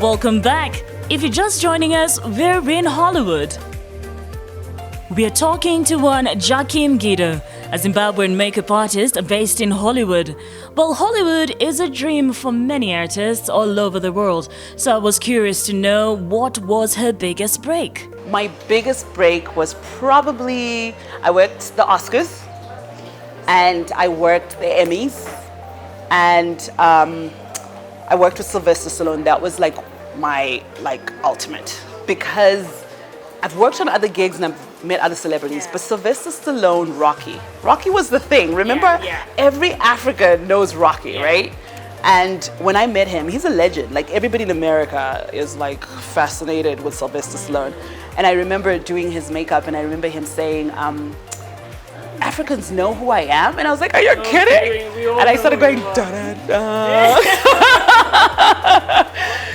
Welcome back. If you're just joining us, we're in Hollywood. We are talking to one Jackie Mgido, a Zimbabwean makeup artist based in Hollywood. Well, Hollywood is a dream for many artists all over the world, so I was curious to know what was her biggest break. My biggest break was probably I worked the Oscars and I worked the Emmys and I worked with Sylvester Stallone. That was like my ultimate, because I've worked on other gigs and I've met other celebrities, but Sylvester Stallone, Rocky was the thing. Remember, every African knows Rocky, right? And when I met him, he's a legend. Like, everybody in America is like fascinated with Sylvester Stallone. And I remember doing his makeup, and I remember him saying, Africans know who I am? And I was like, are you kidding? And I started going, da-da-da.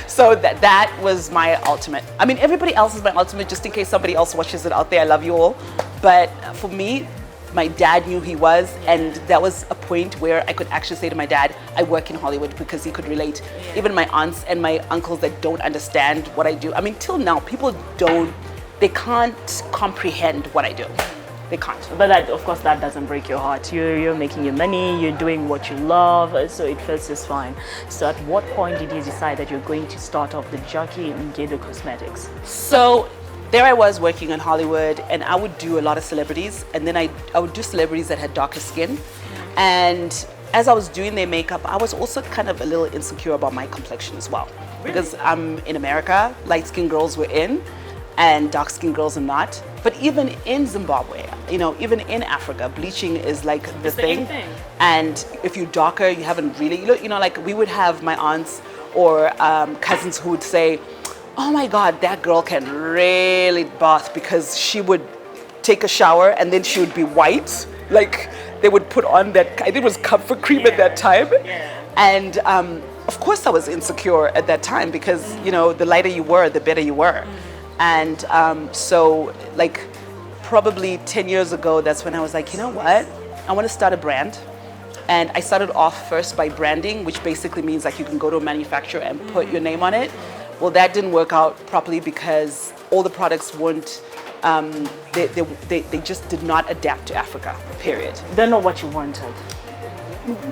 So that was my ultimate. I mean, everybody else is my ultimate, just in case somebody else watches it out there. I love you all. But for me, my dad knew he was, and that was a point where I could actually say to my dad, I work in Hollywood, because he could relate. Even my aunts and my uncles that don't understand what I do. I mean, till now, people they can't comprehend what I do. They can't. But that, of course, that doesn't break your heart. You're making your money, you're doing what you love, so it feels just fine. So at what point did you decide that you're going to start off the Jackie Mgido Cosmetics? So there I was working in Hollywood, and I would do a lot of celebrities, and then I would do celebrities that had darker skin. And as I was doing their makeup, I was also kind of a little insecure about my complexion as well. Because I'm in America, light-skinned girls were in, and dark-skinned girls are not. But even in Zimbabwe, even in Africa, bleaching is like the thing. And if you're darker, you haven't really, like we would have my aunts or cousins who would say, oh my God, that girl can really bath, because she would take a shower and then she would be white. Like, they would put on that, I think it was comfort cream at that time. And of course I was insecure at that time, because, the lighter you were, the better you were. And so, like, probably 10 years ago, that's when I was like, you know what? I want to start a brand. And I started off first by branding, which basically means like you can go to a manufacturer and put your name on it. Well, that didn't work out properly, because all the products weren't, they just did not adapt to Africa, period. They're not what you wanted.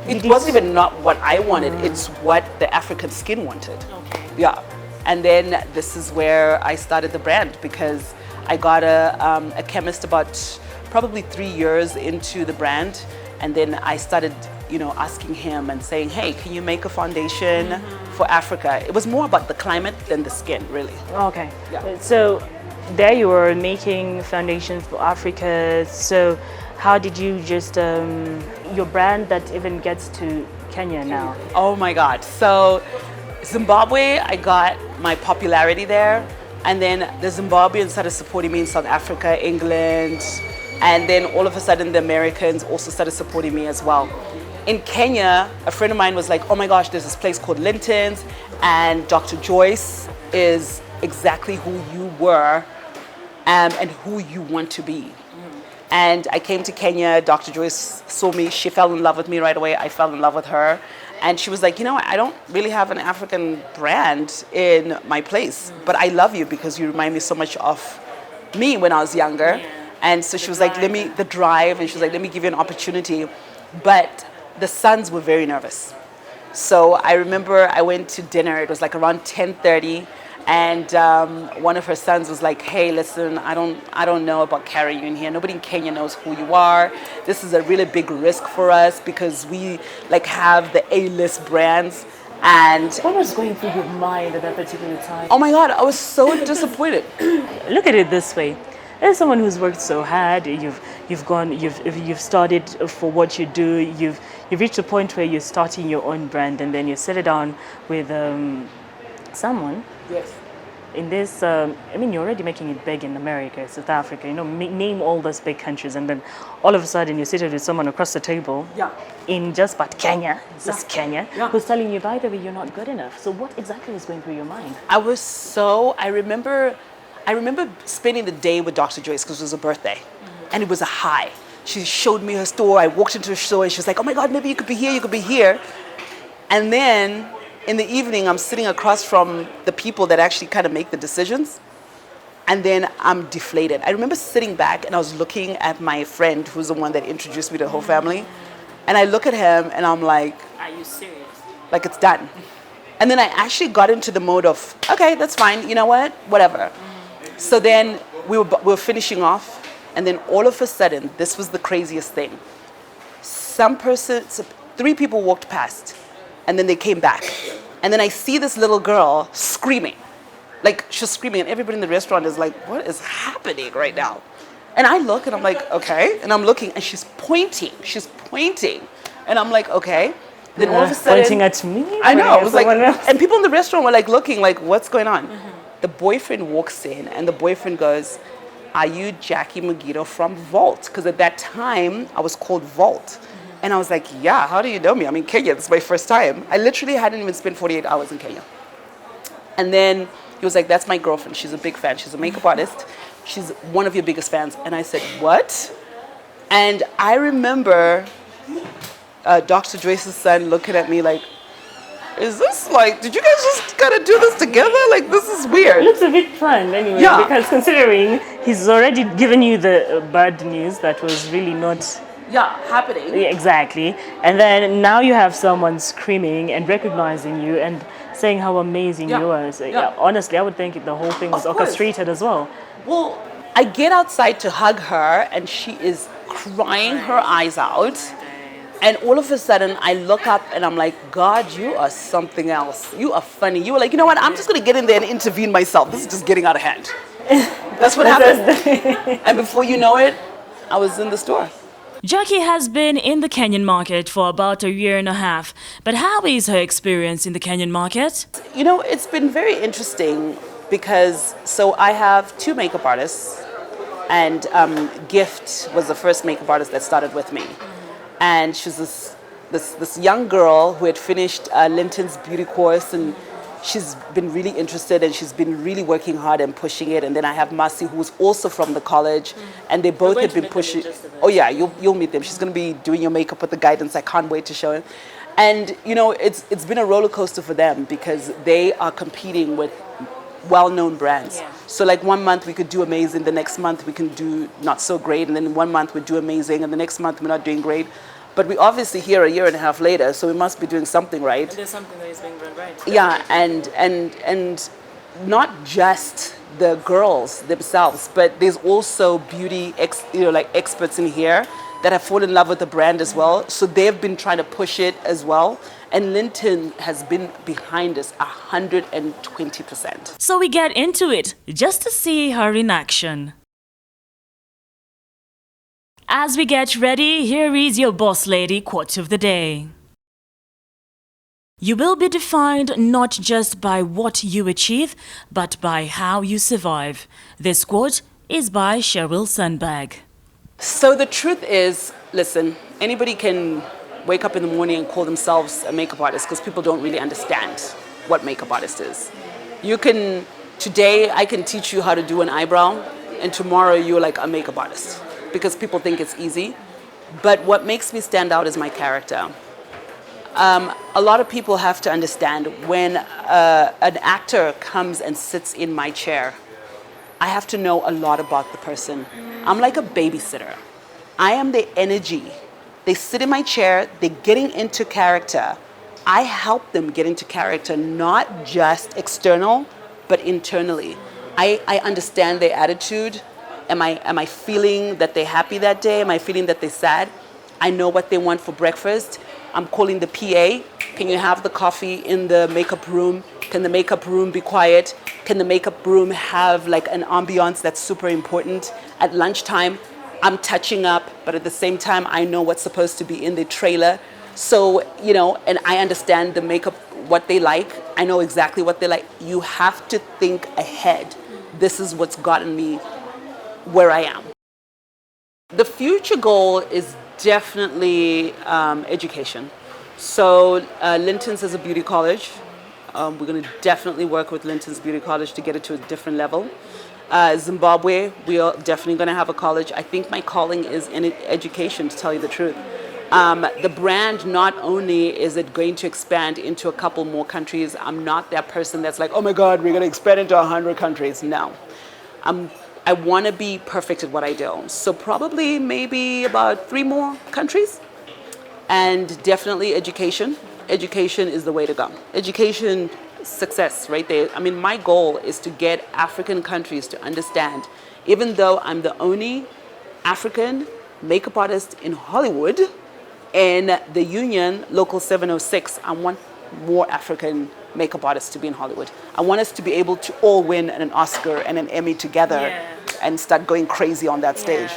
It wasn't even not what I wanted, it's what the African skin wanted. Okay. Yeah. And then this is where I started the brand, because I got a chemist about probably 3 years into the brand. And then I started, asking him and saying, hey, can you make a foundation for Africa? It was more about the climate than the skin, really. Okay. Yeah. So there you were making foundations for Africa. So how did you just, your brand that even gets to Kenya now? Oh my God. So Zimbabwe, I got my popularity there. And then the Zimbabweans started supporting me in South Africa, England. And then all of a sudden, the Americans also started supporting me as well. In Kenya, a friend of mine was like, oh my gosh, there's this place called Linton's, and Dr. Joyce is exactly who you were and who you want to be. And I came to Kenya, Dr. Joyce saw me, she fell in love with me right away, I fell in love with her. And she was like, I don't really have an African brand in my place, but I love you because you remind me so much of me when I was younger. And so she was like, and she was like, let me give you an opportunity. But the sons were very nervous. So I remember I went to dinner, it was like around 10:30, and one of her sons was like, hey, listen, I don't know about carrying you in here. Nobody in Kenya knows who you are. This is a really big risk for us, because we have the A-list brands. And what was going through your mind at that particular time? Oh my God, I was so disappointed. Look at it this way. As someone who's worked so hard, you've started for what you do, you've reached a point where you're starting your own brand, and then you settle down with someone. Yes. In this, you're already making it big in America, South Africa, name all those big countries, and then all of a sudden you're seated with someone across the table in just but Kenya, Kenya, who's telling you, by the way, you're not good enough. So what exactly was going through your mind? I remember spending the day with Dr. Joyce, because it was a birthday, and it was a high. She showed me her store. I walked into her store and she was like, oh my God, maybe you could be here, you could be here. And then in the evening, I'm sitting across from the people that actually kind of make the decisions. And then I'm deflated. I remember sitting back and I was looking at my friend, who's the one that introduced me to the whole family. And I look at him and I'm like, Are you serious? like it's done. And then I actually got into the mode of, okay, that's fine. You know what? Whatever. So then we were finishing off. And then all of a sudden, this was the craziest thing. Three people walked past and then they came back. And then I see this little girl screaming. Like she's screaming and everybody in the restaurant is like, what is happening right now? And I look and I'm like, okay. And I'm looking and she's pointing. And I'm like, okay. Then all of a sudden. Pointing at me? I know. It was like, else? and people in the restaurant were like looking like, what's going on? The boyfriend walks in and the boyfriend goes, are you Jackie Mgido from Vault? Because at that time, I was called Vault. And I was like, yeah, how do you know me? I'm in Kenya. It's my first time. I literally hadn't even spent 48 hours in Kenya. And then he was like, that's my girlfriend. She's a big fan. She's a makeup artist. She's one of your biggest fans. And I said, what? And I remember Dr. Joyce's son looking at me like, is this like, did you guys just kind of do this together? Like, this is weird. It looks a bit planned anyway, Yeah. because considering he's already given you the bad news that was really not happening. exactly. And then now you have someone screaming and recognizing you and saying how amazing you are. So, honestly, I would think the whole thing was Of course. orchestrated as well. Well, I get outside to hug her and she is crying her eyes out. And all of a sudden, I look up and I'm like, God, you are something else. You are funny. You were like, you know what? I'm just going to get in there and intervene myself. This is just getting out of hand. That's what happened. And before you know it, I was in the store. Jackie has been in the Kenyan market for about a year and a half. But how is her experience in the Kenyan market? You know, it's been very interesting because, so I have two makeup artists and Gift was the first makeup artist that started with me. And she was this young girl who had finished Linton's beauty course and she's been really interested and she's been really working hard and pushing it. And then I have Masi, who's also from the college, and they both had been pushing. Oh yeah, you'll meet them. She's going to be doing your makeup with the guidance. I can't wait to show it. And you know, it's been a roller coaster for them because they are competing with well-known brands. Yeah. So like 1 month we could do amazing, the next month we can do not so great, and then 1 month we do amazing, and the next month we're not doing great. But we obviously here a year and a half later, so we must be doing something right. There's something that is being run right. Yeah, and not just the girls themselves, but there's also beauty experts in here that have fallen in love with the brand as well. So they've been trying to push it as well. And Linton has been behind us 120%. So we get into it just to see her in action. As we get ready, here is your boss lady quote of the day. You will be defined not just by what you achieve, but by how you survive. This quote is by Sheryl Sandberg. So the truth is, listen, anybody can wake up in the morning and call themselves a makeup artist because people don't really understand what makeup artist is. Today I can teach you how to do an eyebrow, and tomorrow you're like a makeup artist because people think it's easy. But what makes me stand out is my character. A lot of people have to understand when an actor comes and sits in my chair, I have to know a lot about the person. I'm like a babysitter. I am the energy. They sit in my chair, they're getting into character. I help them get into character, not just external, but internally. I understand their attitude. Am I feeling that they're happy that day? Am I feeling that they're sad? I know what they want for breakfast. I'm calling the PA. Can you have the coffee in the makeup room? Can the makeup room be quiet? Can the makeup room have like an ambiance that's super important? At lunchtime, I'm touching up, but at the same time, I know what's supposed to be in the trailer. So, you know, and I understand the makeup, what they like. I know exactly what they like. You have to think ahead. This is what's gotten me where I am. The future goal is definitely education. So Linton's is a beauty college. We're going to definitely work with Linton's Beauty College to get it to a different level. Zimbabwe, we are definitely going to have a college. I think my calling is in education, to tell you the truth. The brand, not only is it going to expand into a couple more countries, I'm not that person that's like, oh my God, we're going to expand into 100 countries. No. I want to be perfect at what I do. So probably maybe about 3 more countries. And definitely education. Education is the way to go. Education, success right there. I mean, my goal is to get African countries to understand, even though I'm the only African makeup artist in Hollywood, in the union, Local 706, I want more African makeup artists to be in Hollywood. I want us to be able to all win an Oscar and an Emmy together and start going crazy on that stage.